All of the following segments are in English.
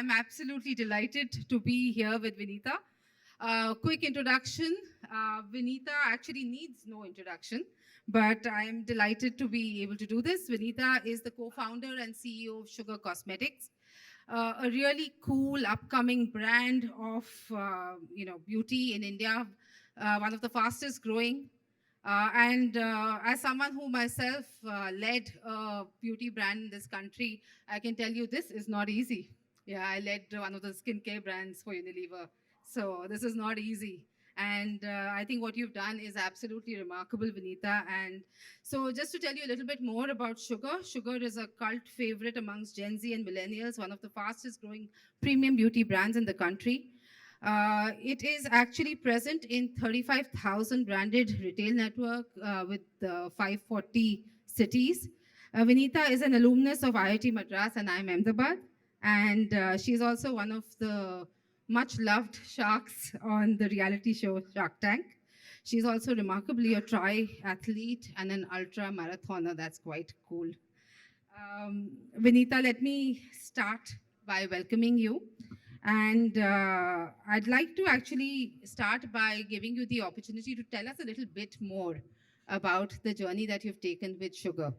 I'm absolutely delighted to be here with Vineeta. Quick introduction. Vineeta actually needs no introduction, but I am delighted to be able to do this. Vineeta is the co-founder and CEO of Sugar Cosmetics, a really cool upcoming brand of beauty in India, one of the fastest growing. And as someone who myself led a beauty brand in this country, I can tell you this is not easy. Yeah, I led one of the skincare brands for Unilever. So this is not easy. And I think what you've done is absolutely remarkable, Vineeta. And so just to tell you a little bit more about Sugar, Sugar is a cult favorite amongst Gen Z and millennials, one of the fastest growing premium beauty brands in the country. It is actually present in 35,000 branded retail network with 540 cities. Vineeta is an alumnus of IIT Madras and IIM Ahmedabad. And she's also one of the much loved sharks on the reality show Shark Tank. She's also remarkably a triathlete and an ultra marathoner. That's quite cool. Vineeta, let me start by welcoming you. And I'd like to actually start by giving you the opportunity to tell us a little bit more about the journey that you've taken with Sugar.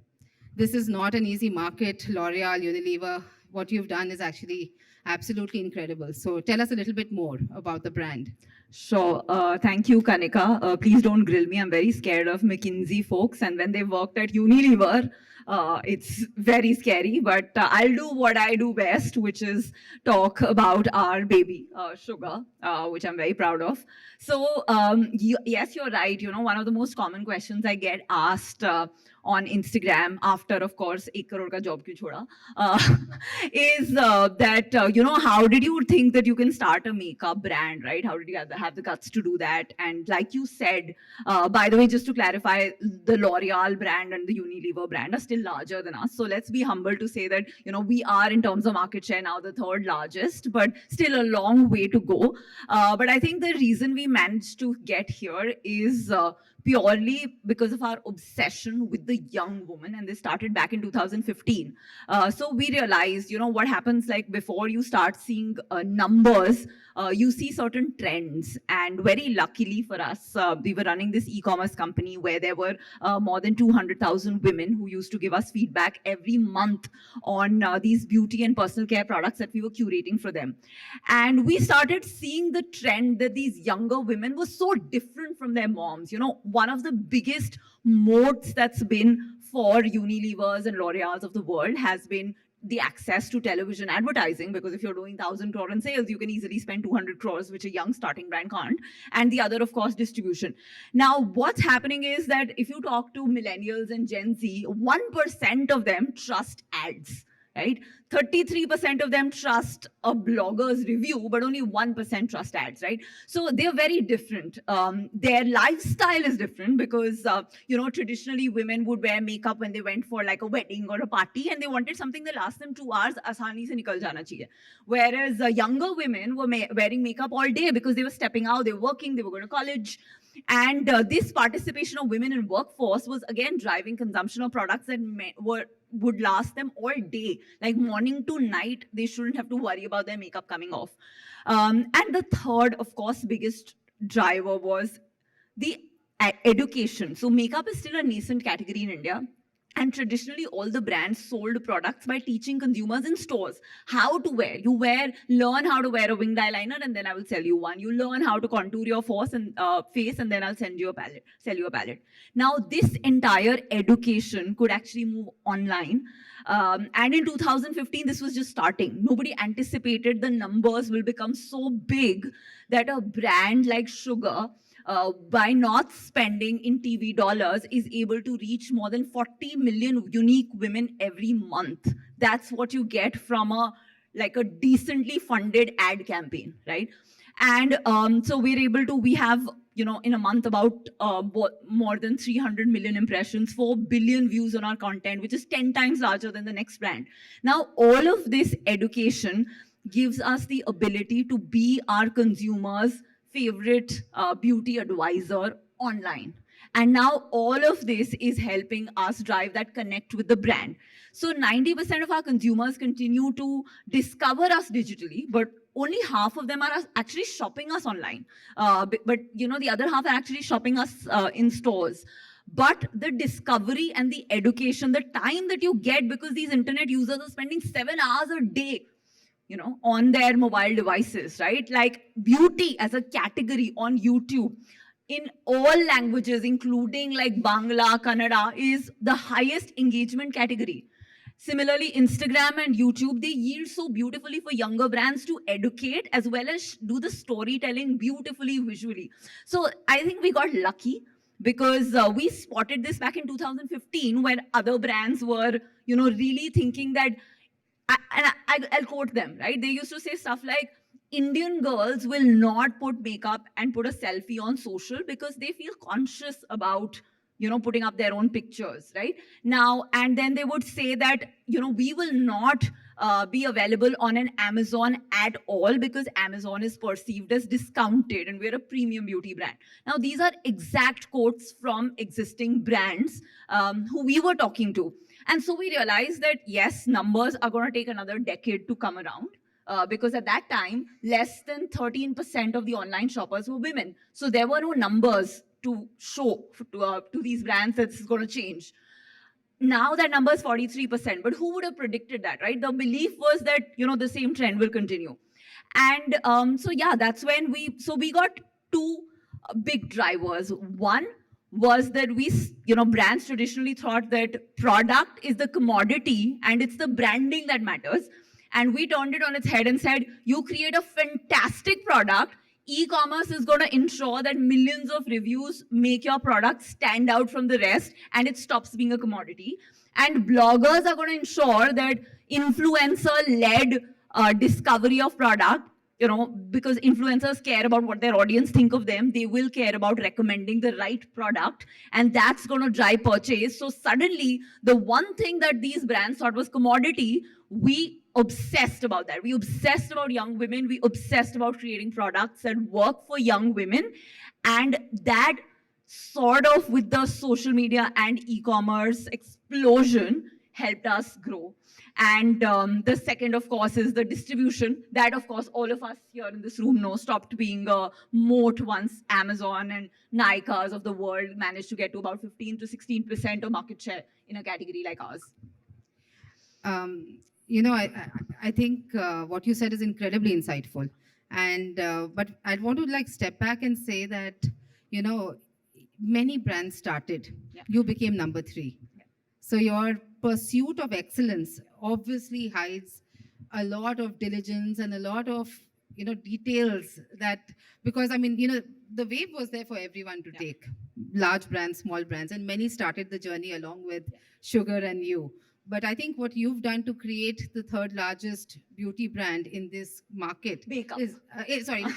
This is not an easy market, L'Oreal, Unilever. What you've done is actually absolutely incredible. So tell us a little bit more about the brand. Sure. Thank you, Kanika. Please don't grill me. I'm very scared of McKinsey folks. And when they worked at Unilever, it's very scary. But I'll do what I do best, which is talk about our baby, Sugar, which I'm very proud of. So yes, you're right. You know, one of the most common questions I get asked on Instagram after, of course, 1 crore ka job kyun choda, is that, how did you think that you can start a makeup brand, right? How did you have the guts to do that? And like you said, by the way, just to clarify, the L'Oreal brand and the Unilever brand are still larger than us. So let's be humble to say that, we are in terms of market share now the third largest, but still a long way to go. But I think the reason we managed to get here is purely because of our obsession with the young woman, and this started back in 2015. So we realized, what happens like before you start seeing numbers, you see certain trends. And very luckily for us, we were running this e-commerce company where there were more than 200,000 women who used to give us feedback every month on these beauty and personal care products that we were curating for them. And we started seeing the trend that these younger women were so different from their moms. One of the biggest moats that's been for Unilevers and L'Oreals of the world has been the access to television advertising, because if you're doing 1,000 crore in sales, you can easily spend 200 crores, which a young starting brand can't. And the other, of course, distribution. Now, what's happening is that if you talk to millennials and Gen Z, 1% of them trust ads. Right? 33% of them trust a blogger's review, but only 1% trust ads, right? So they're very different. Their lifestyle is different because, traditionally women would wear makeup when they went for like a wedding or a party, and they wanted something that lasts them 2 hours, asani se nikal jana chahiye. Whereas younger women were wearing makeup all day because they were stepping out, they were working, they were going to college. And this participation of women in workforce was again driving consumption of products that would last them all day, like morning to night. They shouldn't have to worry about their makeup coming off. And the third, of course, biggest driver was the education. So makeup is still a nascent category in India. And traditionally, all the brands sold products by teaching consumers in stores how to wear. Learn how to wear a winged eyeliner, and then I will sell you one. You learn how to contour your face, and then I'll sell you a palette. Now, this entire education could actually move online. And in 2015, this was just starting. Nobody anticipated the numbers will become so big that a brand like Sugar, by not spending in TV dollars, is able to reach more than 40 million unique women every month. That's what you get from a decently funded ad campaign, right? And so we have, in a month about more than 300 million impressions, 4 billion views on our content, which is 10 times larger than the next brand. Now, all of this education gives us the ability to be our consumers' favorite beauty advisor online. And now all of this is helping us drive that connect with the brand. So 90% of our consumers continue to discover us digitally, but only half of them are actually shopping us online. But the other half are actually shopping us in stores. But the discovery and the education, the time that you get, because these internet users are spending 7 hours a day on their mobile devices, right? Like beauty as a category on YouTube in all languages, including like Bangla, Kannada, is the highest engagement category. Similarly, Instagram and YouTube, they yield so beautifully for younger brands to educate as well as do the storytelling beautifully visually. So I think we got lucky because we spotted this back in 2015 when other brands were, really thinking that, I'll quote them, right? They used to say stuff like, Indian girls will not put makeup and put a selfie on social because they feel conscious about putting up their own pictures, right? Now, and then they would say that, we will not be available on an Amazon at all because Amazon is perceived as discounted and we're a premium beauty brand. Now, these are exact quotes from existing brands who we were talking to. And so we realized that, yes, numbers are going to take another decade to come around. Because at that time, less than 13% of the online shoppers were women. So there were no numbers to show to these brands that it's going to change. Now that number is 43%, but who would have predicted that, right? The belief was that, the same trend will continue. And so, yeah, that's when we got two big drivers. One was that brands traditionally thought that product is the commodity and it's the branding that matters. And we turned it on its head and said, you create a fantastic product. E-commerce is going to ensure that millions of reviews make your product stand out from the rest and it stops being a commodity. And bloggers are going to ensure that influencer-led discovery of product, because influencers care about what their audience think of them. They will care about recommending the right product, and that's going to drive purchase. So suddenly, the one thing that these brands thought was commodity, we obsessed about that. We obsessed about young women. We obsessed about creating products that work for young women. And that sort of, with the social media and e-commerce explosion, helped us grow. And the second, of course, is the distribution. That, of course, all of us here in this room know stopped being a moat once Amazon and Nykas of the world managed to get to about 15 to 16% of market share in a category like ours. I think what you said is incredibly insightful. And but I want to step back and say that, many brands started. Yeah. You became number 3. Yeah. So your pursuit of excellence obviously hides a lot of diligence and a lot of details that, because the wave was there for everyone to take, large brands, small brands, and many started the journey along with Sugar and you. But I think what you've done to create the third largest beauty brand in this market Makeup. is,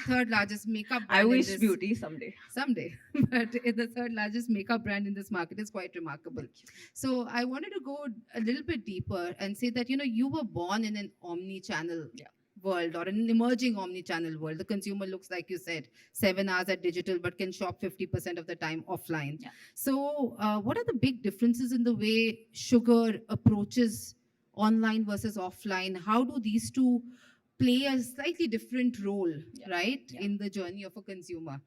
third largest makeup brand. I wish beauty someday. Someday. But the third largest makeup brand in this market is quite remarkable. So I wanted to go a little bit deeper and say that, you were born in an omni-channel world or an emerging omni-channel world. The consumer looks, like you said, 7 hours at digital, but can shop 50% of the time offline. Yeah. So what are the big differences in the way Sugar approaches online versus offline? How do these two play a slightly different role, right, in the journey of a consumer?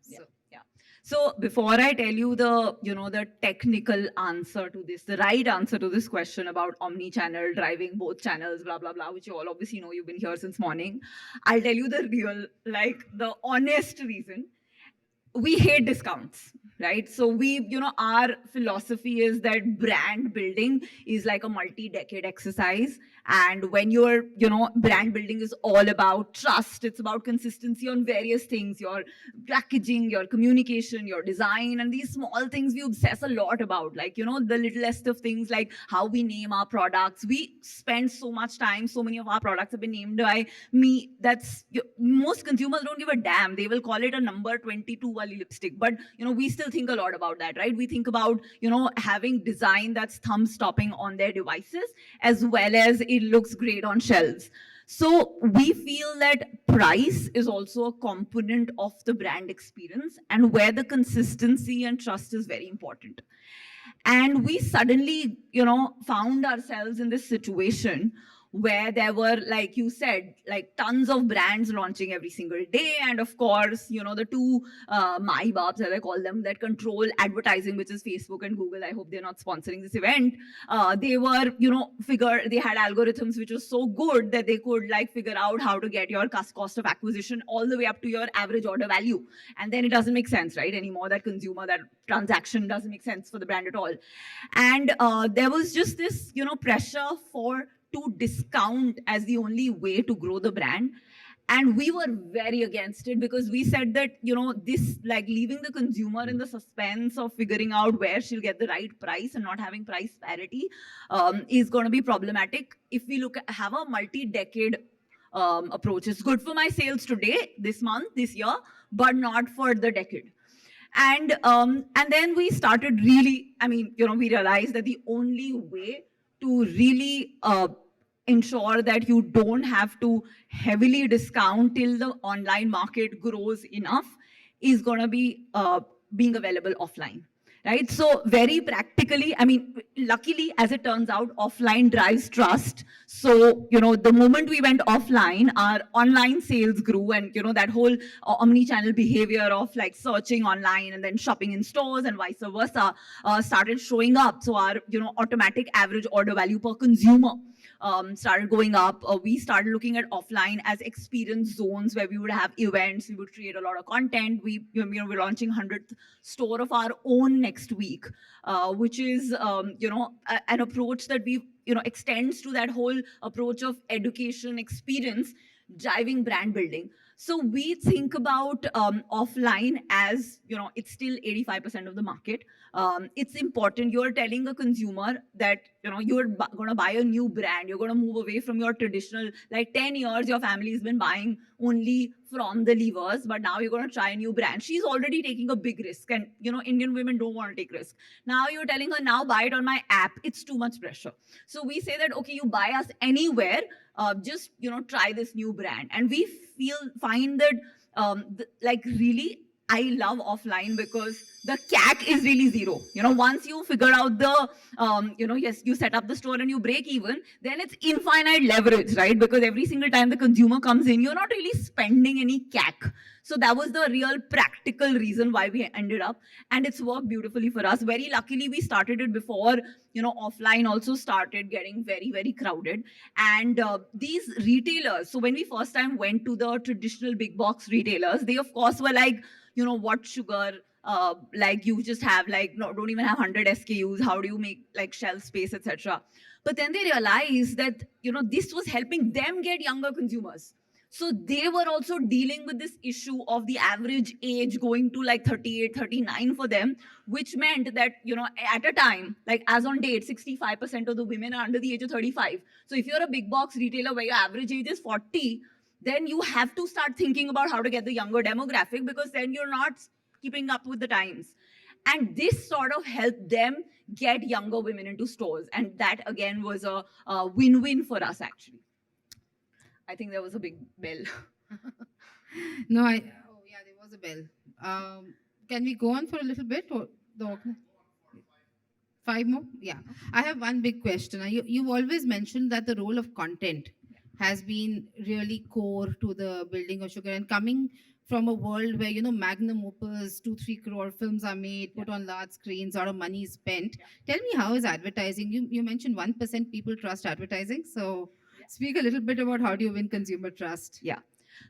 So before I tell you the technical answer to this, the right answer to this question about omni-channel, driving both channels, blah, blah, blah, which you all obviously know, you've been here since morning, I'll tell you the real, the honest reason. We hate discounts, right? So our philosophy is that brand building is like a multi-decade exercise. And when you're, brand building is all about trust. It's about consistency on various things, your packaging, your communication, your design, and these small things we obsess a lot about. The littlest of things, like how we name our products. We spend so much time, so many of our products have been named by me. Most consumers don't give a damn. They will call it a number 22 wali lipstick. But, we still think a lot about that, right? We think about, having design that's thumb stopping on their devices, as well as it looks great on shelves. So we feel that price is also a component of the brand experience, and where the consistency and trust is very important. And we suddenly, found ourselves in this situation where there were, like you said, like tons of brands launching every single day. And of course, the two my babs, as I call them, that control advertising, which is Facebook and Google. I hope they're not sponsoring this event. They were, they had algorithms which were so good that they could like figure out how to get your cost of acquisition all the way up to your average order value. And then it doesn't make sense, right, anymore. That consumer, that transaction doesn't make sense for the brand at all. And there was just this, pressure to discount as the only way to grow the brand. And we were very against it, because we said that, this, like, leaving the consumer in the suspense of figuring out where she'll get the right price and not having price parity is going to be problematic. If we have a multi-decade approach, it's good for my sales today, this month, this year, but not for the decade. And then we started really, we realized that the only way to really ensure that you don't have to heavily discount till the online market grows enough is going to be being available offline. Right? So very practically, luckily, as it turns out, offline drives trust. So, the moment we went offline, our online sales grew, and, that whole omni-channel behavior of like searching online and then shopping in stores and vice versa started showing up. So our, automatic average order value per consumer started going up. We started looking at offline as experience zones where we would have events, we would create a lot of content. We're launching 100th store of our own next week, which is, an approach that we, extends to that whole approach of education experience, driving brand building. So we think about offline as, it's still 85% of the market. It's important. You're telling a consumer that, you're going to buy a new brand. You're going to move away from your traditional, like 10 years, your family's been buying only from the levers, but now you're going to try a new brand. She's already taking a big risk, and, Indian women don't want to take risk. Now you're telling her, now buy it on my app. It's too much pressure. So we say that, okay, you buy us anywhere, just, try this new brand. And we find that, really, I love offline because the CAC is really zero. Once you figure out the, yes, you set up the store and you break even, then it's infinite leverage, right? Because every single time the consumer comes in, you're not really spending any CAC. So that was the real practical reason why we ended up. And it's worked beautifully for us. Very luckily, we started it before, offline also started getting very, very crowded. And these retailers, so when we first time went to the traditional big box retailers, they of course were like, what sugar, like you just have like, no, don't even have 100 SKUs. How do you make like shelf space, etc. But then they realized that, this was helping them get younger consumers. So they were also dealing with this issue of the average age going to like 38, 39 for them, which meant that, at a time, like as on date, 65% of the women are under the age of 35. So if you're a big box retailer where your average age is 40, then you have to start thinking about how to get the younger demographic, because then you're not keeping up with the times. And this sort of helped them get younger women into stores. And that, again, was a win-win for us, actually. I think there was a big bell. No, oh yeah, there was a bell. Can we go on for a little bit? Or the 5 more? Yeah. I have one big question. You've always mentioned that the role of content has been really core to the building of Sugar, and coming from a world where, magnum opus, 2-3 crore films are made, put on large screens, a lot of money is spent. Tell me, how is advertising? You mentioned 1% people trust advertising. So speak a little bit about how do you win consumer trust? Yeah.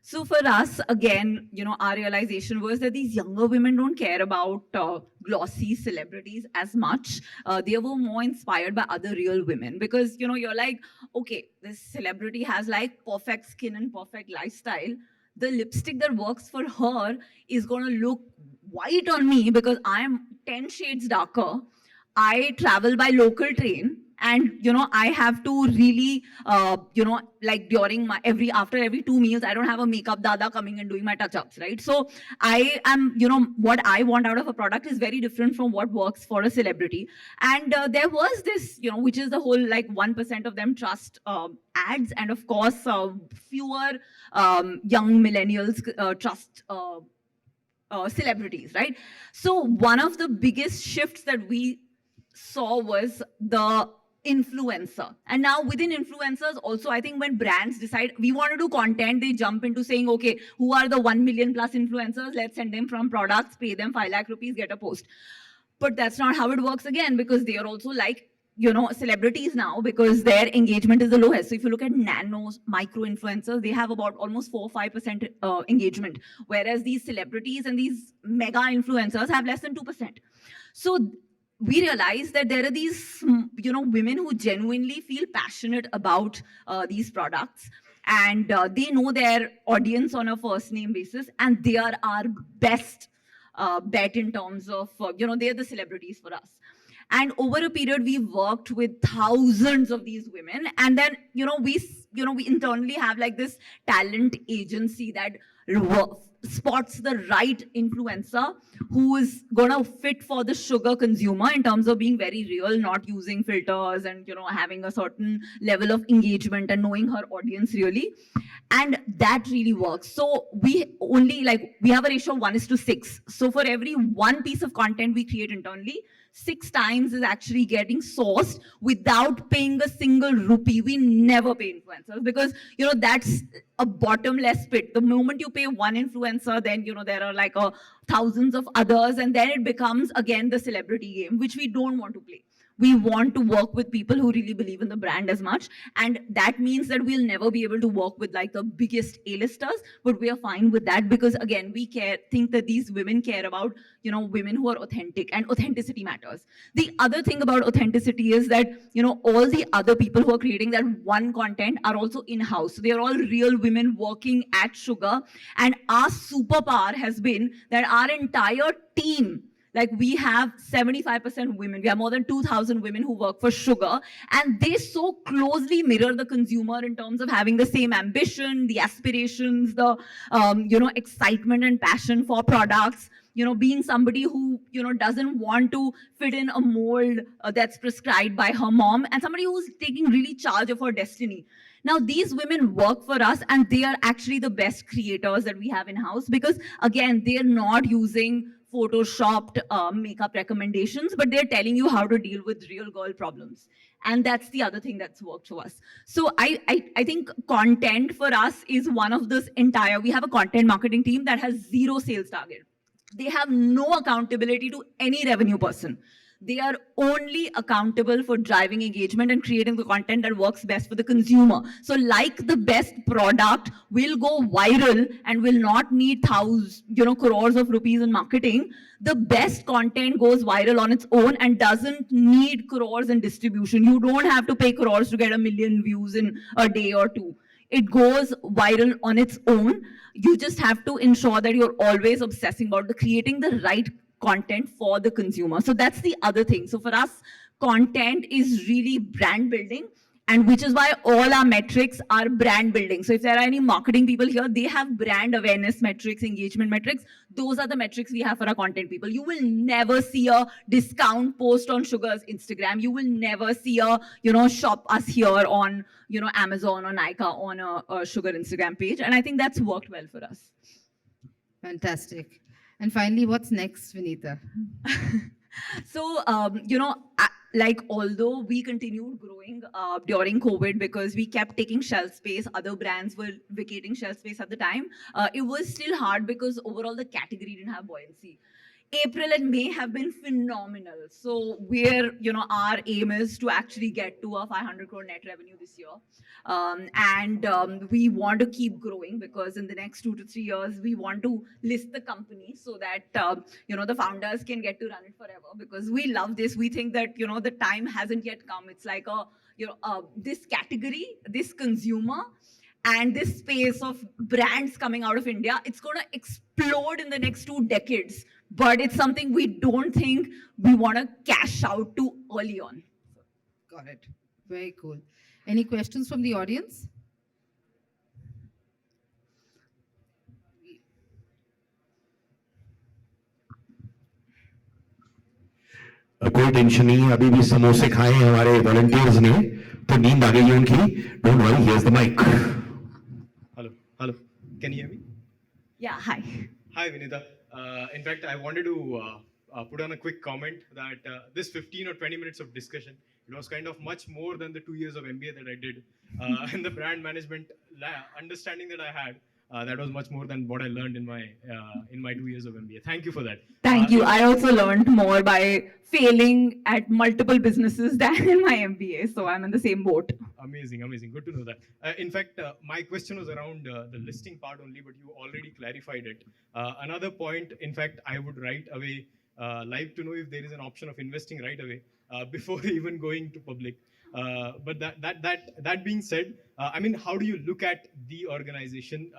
So for us, again, our realization was that these younger women don't care about glossy celebrities as much. They were more inspired by other real women, because, you're like, okay, this celebrity has like perfect skin and perfect lifestyle. The lipstick that works for her is going to look white on me because I'm 10 shades darker. I travel by local train, And I have to really like during my after every 2 meals, I don't have a makeup dada coming and doing my touch-ups, right? So I am, what I want out of a product is very different from what works for a celebrity. And there was this, which is the whole like 1% of them trust ads, and of course fewer young millennials trust celebrities, right? So one of the biggest shifts that we saw was the influencer. And now within influencers also, I think when brands decide we want to do content, they jump into saying, okay, who are the 1 million plus influencers? Let's send them from products, pay them 5 lakh rupees, get a post. But that's not how it works again, because they are also like, celebrities now, because their engagement is the lowest. So if you look at nano micro influencers, they have about almost 4-5% engagement, whereas these celebrities and these mega influencers have less than 2%. So we realized that there are these, women who genuinely feel passionate about these products, and they know their audience on a first name basis, and they are our best bet in terms of, they're the celebrities for us. And over a period, we worked with thousands of these women. And then, we internally have like this talent agency that spots the right influencer who is gonna fit for the sugar consumer in terms of being very real, not using filters, and having a certain level of engagement and knowing her audience really. And that really works. So we have a ratio of 1:6. So for every one piece of content we create internally, 6 times is actually getting sourced without paying a single rupee. We never pay influencers because, that's a bottomless pit. The moment you pay one influencer, then, there are like thousands of others, and then it becomes, again, the celebrity game, which we don't want to play. We want to work with people who really believe in the brand as much. And that means that we'll never be able to work with like the biggest A-listers, but we are fine with that because, again, we think that these women care about, women who are authentic, and authenticity matters. The other thing about authenticity is that, all the other people who are creating that one content are also in-house. So they are all real women working at Sugar. And our superpower has been that our entire team, like we have 75% women. We have more than 2,000 women who work for Sugar, and they so closely mirror the consumer in terms of having the same ambition, the aspirations, the excitement and passion for products. Being somebody who doesn't want to fit in a mold that's prescribed by her mom, and somebody who's taking really charge of her destiny. Now, these women work for us, and they are actually the best creators that we have in-house because, again, they're not using photoshopped makeup recommendations, but they're telling you how to deal with real girl problems. And that's the other thing that's worked for us. So I think content for us is one of this entire, we have a content marketing team that has 0 sales target. They have no accountability to any revenue person. They are only accountable for driving engagement and creating the content that works best for the consumer. So like the best product will go viral and will not need crores of rupees in marketing, the best content goes viral on its own and doesn't need crores in distribution. You don't have to pay crores to get 1 million views in a day or two. It goes viral on its own. You just have to ensure that you're always obsessing about creating the right content for the consumer. So that's the other thing. So for us, content is really brand building, and which is why all our metrics are brand building. So if there are any marketing people here, they have brand awareness metrics, engagement metrics. Those are the metrics we have for our content people. You will never see a discount post on Sugar's Instagram. You will never see a, shop us here on, Amazon or Nika on a Sugar Instagram page. And I think that's worked well for us. Fantastic. And finally, what's next, Vineeta? So, although we continued growing during COVID because we kept taking shelf space, other brands were vacating shelf space at the time, it was still hard because overall the category didn't have buoyancy. April and May have been phenomenal. So our aim is to actually get to a 500 crore net revenue this year. We want to keep growing because in the next 2 to 3 years, we want to list the company so that, the founders can get to run it forever because we love this. We think that, the time hasn't yet come. It's like this category, this consumer, and this space of brands coming out of India, it's going to explode in the next 2 decades. But it's something we don't think we want to cash out to early on. Got it. Very cool. Any questions from the audience? कोई tension नहीं है, अभी भी समोसे खाए हैं हमारे volunteers ने, तो नींद आ गई है उनकी. Don't worry, here's the mic. Hello. Can you hear me? Yeah, hi. Hi, Vineeta. In fact, I wanted to put on a quick comment that this 15 or 20 minutes of discussion, it was kind of much more than the 2 years of MBA that I did. And the brand management understanding that I had, that was much more than what I learned in my 2 years of MBA. Thank you for that. Thank you. I also learned more by failing at multiple businesses than in my MBA. So I'm in the same boat. Amazing. Good to know that. In fact, my question was around the listing part only, but you already clarified it. Another point, in fact, I would right away like to know if there is an option of investing right away before even going to public. But that being said, I mean, how do you look at the organization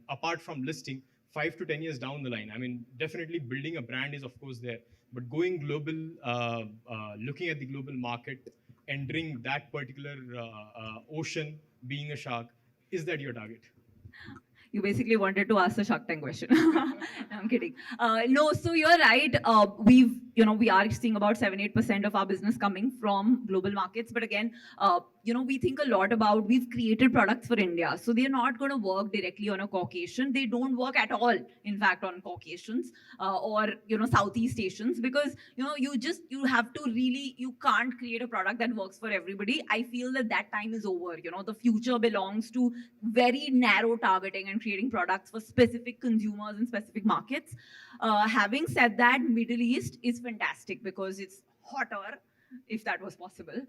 apart from listing 5 to 10 years down the line? I mean, definitely building a brand is of course there, but going global, looking at the global market, entering that particular ocean, being a shark, is that your target? You basically wanted to ask the Shark Tank question. No, I'm kidding. No, so you're right. We are seeing about 7-8% of our business coming from global markets. But again, we think a lot about, we've created products for India. So they're not going to work directly on a Caucasian. They don't work at all, in fact, on Caucasians or, Southeast Asians, because, you have to really, you can't create a product that works for everybody. I feel that time is over. The future belongs to very narrow targeting and creating products for specific consumers in specific markets. Having said that, Middle East is fantastic because it's hotter, if that was possible,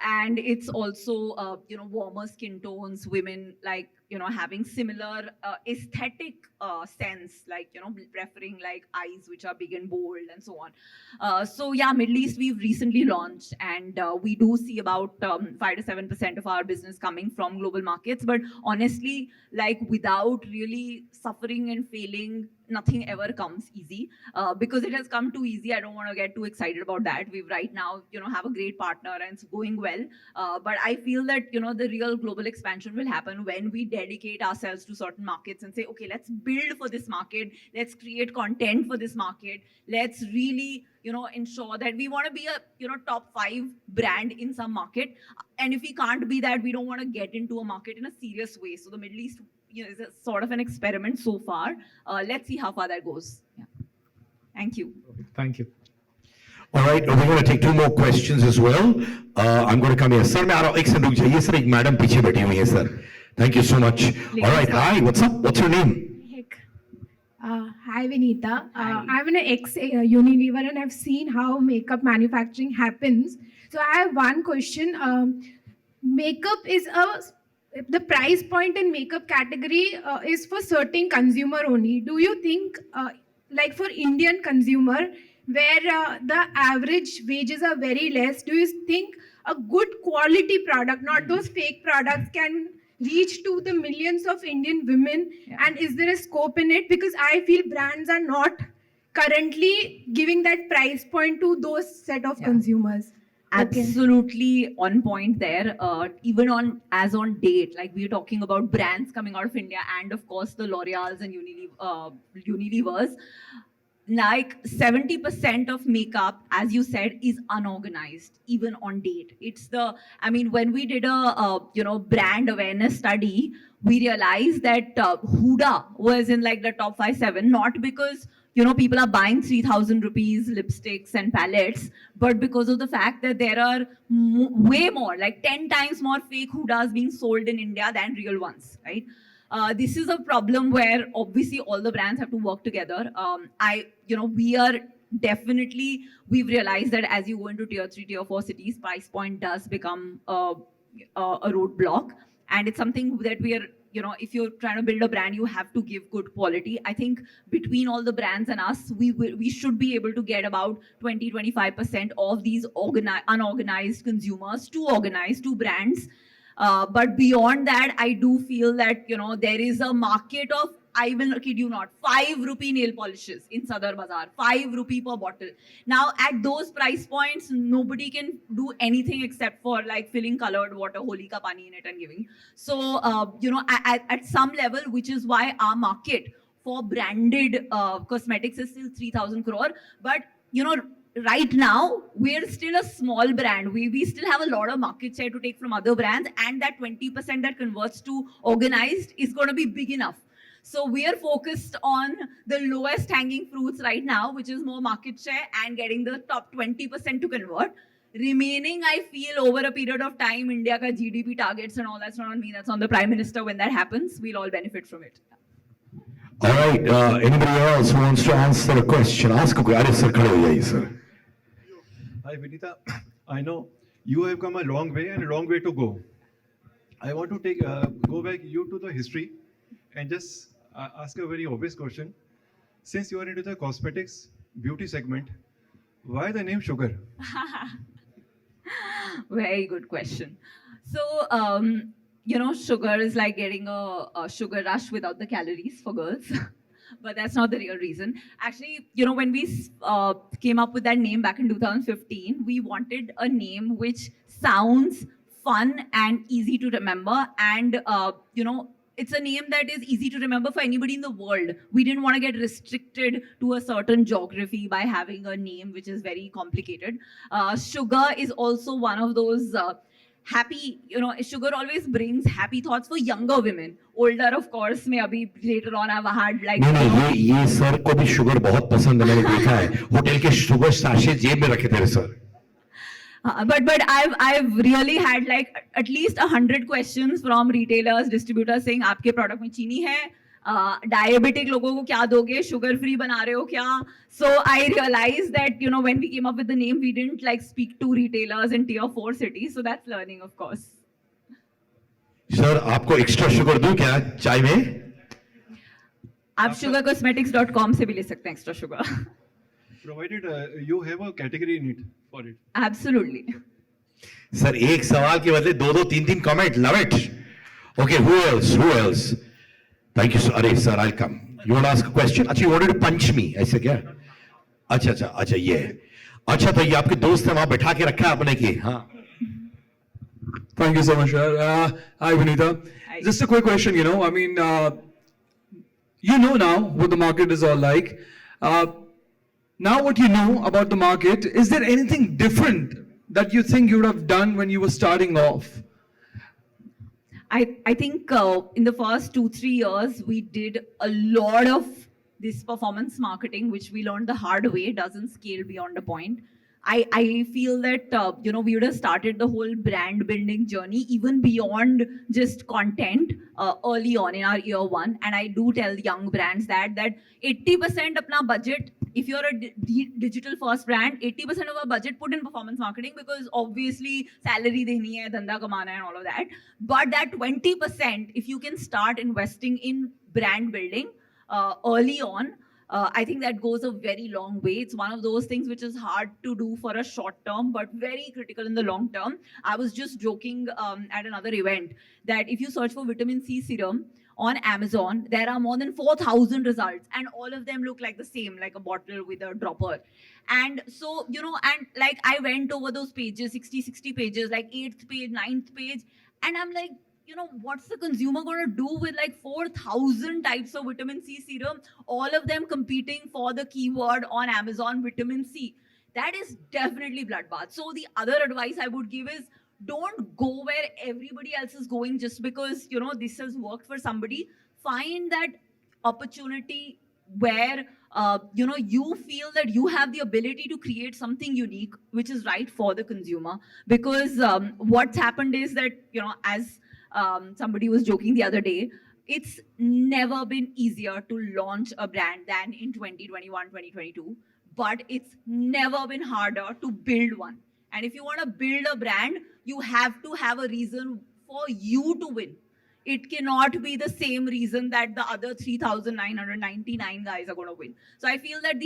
and it's also warmer skin tones, women like having similar aesthetic sense, like preferring like eyes which are big and bold and so on. So yeah, Middle East we've recently launched, and we do see about 5 to 7% of our business coming from global markets. But honestly, like without really suffering and failing, nothing ever comes easy, because it has come too easy. I don't want to get too excited about that. We've right now have a great partner and it's going well, but I feel that the real global expansion will happen when we dedicate ourselves to certain markets and say, okay, let's build for this market, let's create content for this market, let's really ensure that we want to be a top 5 brand in some market, and if we can't be that, we don't want to get into a market in a serious way. So the Middle East is a sort of an experiment so far. Let's see how far that goes. Yeah. Thank you. Okay, thank you. All right, we're going to take 2 more questions as well. I'm going to come here. Sir, मैं आ रहा हूँ. एक second रुक जाइए sir. एक madam पीछे बैठी हुई है sir. Thank you so much. All right, hi. What's up? What's your name? Hi, Vineeta. I'm an ex-Unilever and I've seen how makeup manufacturing happens. So I have one question. Makeup is the price point in makeup category is for certain consumer only. Do you think, like for Indian consumer, where the average wages are very less, do you think a good quality product, not those fake products, can reach to the millions of Indian women? Yeah. And is there a scope in it? Because I feel brands are not currently giving that price point to those set of consumers. Absolutely on point there. Even on date, like we're talking about brands coming out of India, and of course the L'Oreals and Unilevers. Like 70% of makeup, as you said, is unorganized, even on date. When we did a brand awareness study, we realized that Huda was in like the top 5-7, not because people are buying 3,000 rupees lipsticks and palettes, but because of the fact that there are way more, like 10 times more fake Hudas being sold in India than real ones, right? This is a problem where obviously all the brands have to work together. We've realized that as you go into tier 3, tier 4 cities, price point does become a roadblock. And it's something that we are, if you're trying to build a brand, you have to give good quality. I think between all the brands and us, we should be able to get about 20-25% of these unorganized consumers to organized to brands. But beyond that, I do feel that, there is a market of I will kid you not, 5 rupee nail polishes in Sadar Bazaar, 5 rupee per bottle. Now, at those price points, nobody can do anything except for like filling colored water, holi ka pani in it and giving. So, at some level, which is why our market for branded cosmetics is still 3,000 crore. But, right now, we're still a small brand. We still have a lot of market share to take from other brands, and that 20% that converts to organized is going to be big enough. So we are focused on the lowest hanging fruits right now, which is more market share and getting the top 20% to convert. Remaining, I feel, over a period of time, India ka GDP targets and all, that's not on me, that's on the Prime Minister. When that happens, we'll all benefit from it. All right, anybody else who wants to answer a question? Ask a question. Sir, khade ho jaiye, sir. Hi, Vineeta. I know you have come a long way and a long way to go. I want to go back you to the history and just ask a very obvious question. Since you are into the cosmetics beauty segment, why the name Sugar? Very good question. So, sugar is like getting a sugar rush without the calories for girls. But that's not the real reason. Actually, when we came up with that name back in 2015, we wanted a name which sounds fun and easy to remember. And, it's a name that is easy to remember for anybody in the world. We didn't want to get restricted to a certain geography by having a name which is very complicated. Sugar is also one of those happy, sugar always brings happy thoughts for younger women. Older, of course, maybe later on I've had like... No, ये sir को भी sugar बहुत पसंद है, मैंने देखा है. Hotel के शुगर साशे जेब में रखे थे sir. But I've really had like at least 100 questions from retailers, distributors saying आपके product में चीनी है, diabetic लोगों को क्या दोगे, sugar free बना रहे हो क्या? So I realized that when we came up with the name, we didn't like speak to retailers in tier 4 cities. So that's learning, of course. Sir आपको एक्स्ट्रा शुगर दूं क्या चाय में? आप sugarcosmetics.com से भी ले सकते हैं extra sugar. Provided you have a category in it for it. Absolutely. Sir एक सवाल के बदले दो तीन comment. Love it. Okay, who else? Thank you, sir. अरे sir, I'll come. You want to ask a question? अच्छा, you wanted to punch me? ऐसे क्या? अच्छा ये. अच्छा तो ये आपके दोस्त हैं वहाँ बैठा के रखा है आपने की? हाँ. Thank you so much, sir. Hi, Vineeta. Hi. Just a quick question, I mean, now what the market is all like. Now what you know about the market, is there anything different that you think you would have done when you were starting off? I think in the first 2-3 years, we did a lot of this performance marketing, which we learned the hard way, doesn't scale beyond a point. I feel that, we would have started the whole brand building journey even beyond just content early on in our year one. And I do tell young brands that 80% apna budget, if you're a digital first brand, 80% of our budget put in performance marketing, because obviously salary deni hai, dhanda kamana hai and all of that. But that 20%, if you can start investing in brand building early on, I think that goes a very long way. It's one of those things which is hard to do for a short term, but very critical in the long term. I was just joking at another event that if you search for vitamin C serum on Amazon, there are more than 4,000 results, and all of them look like the same, like a bottle with a dropper. And so, and like I went over those pages, 60 pages, like 8th page, 9th page, and I'm like, what's the consumer going to do with like 4,000 types of vitamin C serum, all of them competing for the keyword on Amazon, vitamin C? That is definitely bloodbath. So the other advice I would give is, don't go where everybody else is going just because, this has worked for somebody. Find that opportunity where, you feel that you have the ability to create something unique, which is right for the consumer. Because what's happened is that, as somebody was joking the other day, it's never been easier to launch a brand than in 2021, 2022. But it's never been harder to build one. And if you want to build a brand, you have to have a reason for you to win. It cannot be the same reason that the other 3,999 guys are going to win. So I feel that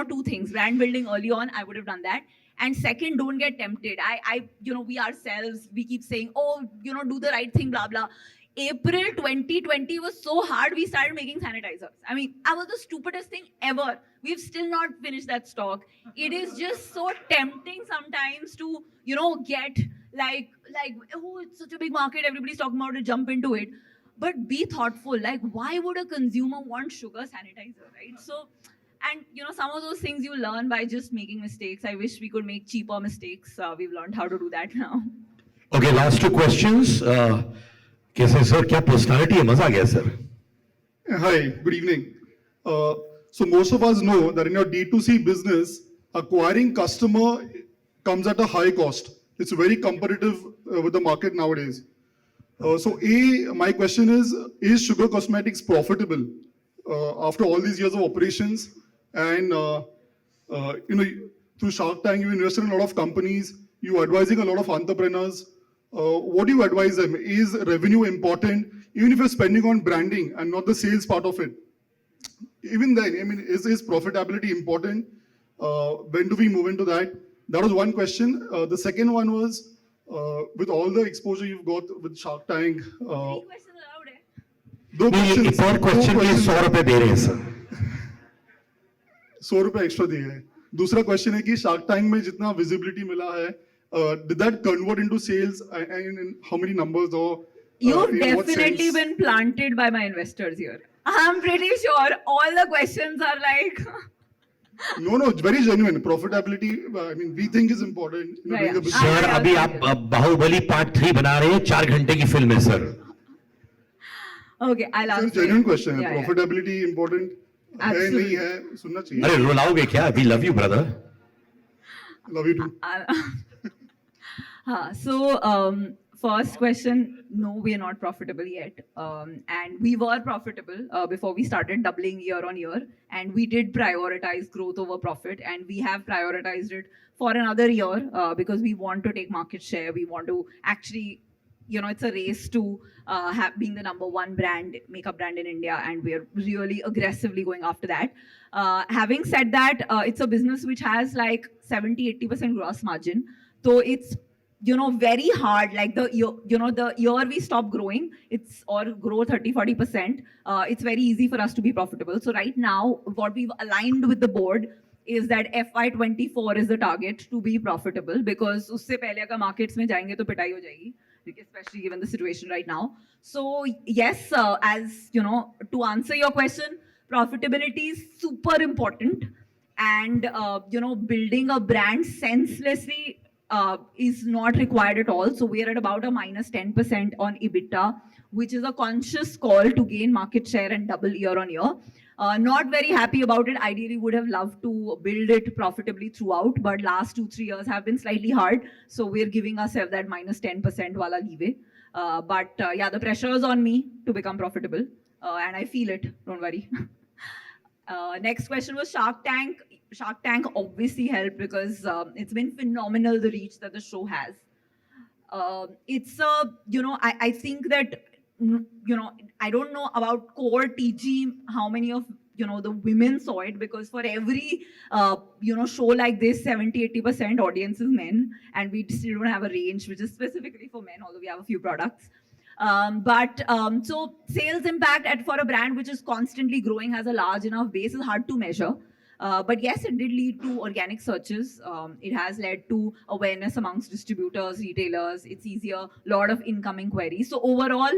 two things, brand building early on, I would have done that. And second, don't get tempted. We ourselves, we keep saying, do the right thing, blah, blah. April 2020 was so hard, we started making sanitizers. I mean, that was the stupidest thing ever. We've still not finished that stock. It is just so tempting sometimes to, get like, oh, it's such a big market, everybody's talking about it, jump into it. But be thoughtful. Like, why would a consumer want sugar sanitizer, right? So, and some of those things you learn by just making mistakes. I wish we could make cheaper mistakes. We've learned how to do that now. Okay, last two questions. कैसे sir क्या personality है मजा आ गया sir Hi, good evening. So most of us know that in your D2C business, acquiring customer comes at a high cost. It's very competitive with the market nowadays. My question is Sugar Cosmetics profitable after all these years of operations? And through Shark Tank, you invested in a lot of companies. You advising a lot of entrepreneurs. What do you advise them? Is revenue important, even if you're spending on branding and not the sales part of it? Even then, I mean, is profitability important? When do we move into that? That was one question. The second one was, with all the exposure you've got with Shark Tank, Three questions allowed, eh? दो नहीं, questions, एक और दो question के लिए questions, 100 रुपए दे रहे हैं सर 100 रुपए एक्स्ट्रा दिए हैं दूसरा क्वेश्चन है कि शार्क टैंक में जितना विजिबिलिटी मिला है did that convert into sales and in how many numbers or You've in what definitely sense? been planted by my investors here. I'm pretty sure all the questions are like, No, it's very genuine. Profitability, I mean, we think is important. Yeah, doing a yeah. business. Sir I अभी also आप Baahubali part 3 बना रहे हैं 4 घंटे की film है sir okay, I'll It's a answer. genuine question. Yeah, yeah. Profitability important है Absolutely. नहीं है सुनना चाहिए. अरे रुलाओगे क्या we love you brother Love you too. First question, no, we are not profitable yet. And we were profitable before we started doubling year on year. And we did prioritize growth over profit. And we have prioritized it for another year because we want to take market share. We want to actually, it's a race to being the number one makeup brand in India. And we're really aggressively going after that. Having said that, it's a business which has like 70-80% gross margin. So it's very hard, like the year we stop growing, or grow 30-40%, it's very easy for us to be profitable. So right now, what we've aligned with the board is that FY24 is the target to be profitable because usse pehle agar markets mein jayenge to pitai ho jayegi, especially given the situation right now. So yes, as to answer your question, profitability is super important, and building a brand senselessly is not required at all. So we are at about a minus 10% on EBITDA, which is a conscious call to gain market share and double year on year. Not very happy about it. Ideally, would have loved to build it profitably throughout, but last 2-3 years have been slightly hard. So we're giving ourselves that minus 10% wala leeway. But the pressure is on me to become profitable, and I feel it. Don't worry. Next question was Shark Tank. Shark Tank obviously helped because it's been phenomenal, the reach that the show has. It's I think that, I don't know about core TG, how many of, the women saw it, because for every, show like this, 70-80% audience is men, and we still don't have a range which is specifically for men, although we have a few products. So sales impact for a brand which is constantly growing, has a large enough base, is hard to measure. But yes, it did lead to organic searches. It has led to awareness amongst distributors, retailers. It's easier, lot of incoming queries. So overall,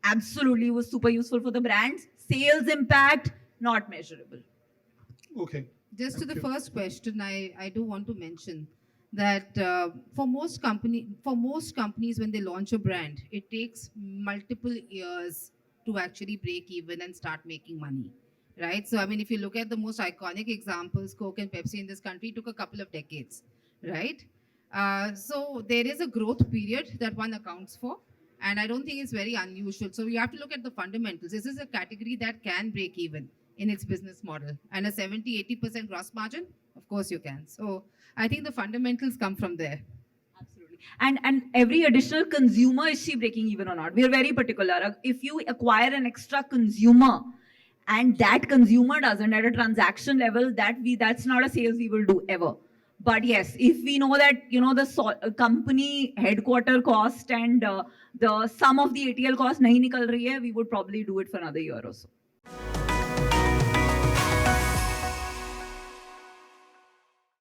absolutely was super useful for the brands. Sales impact, not measurable. Okay. Just to the first question, I do want to mention that for most companies, when they launch a brand, it takes multiple years to actually break even and start making money, right? So, I mean, if you look at the most iconic examples, Coke and Pepsi in this country, took a couple of decades, right? So there is a growth period that one accounts for, and I don't think it's very unusual. So you have to look at the fundamentals. This is a category that can break even in its business model, and a 70-80% gross margin, of course you can. So I think the fundamentals come from there. Absolutely. And every additional consumer, is she breaking even or not? We are very particular. If you acquire an extra consumer and that consumer doesn't at a transaction level, that's not a sales we will do ever. But yes, if we know that, the company headquarter cost and the sum of the ATL cost nahi nikal rahi hai, we would probably do it for another year or so.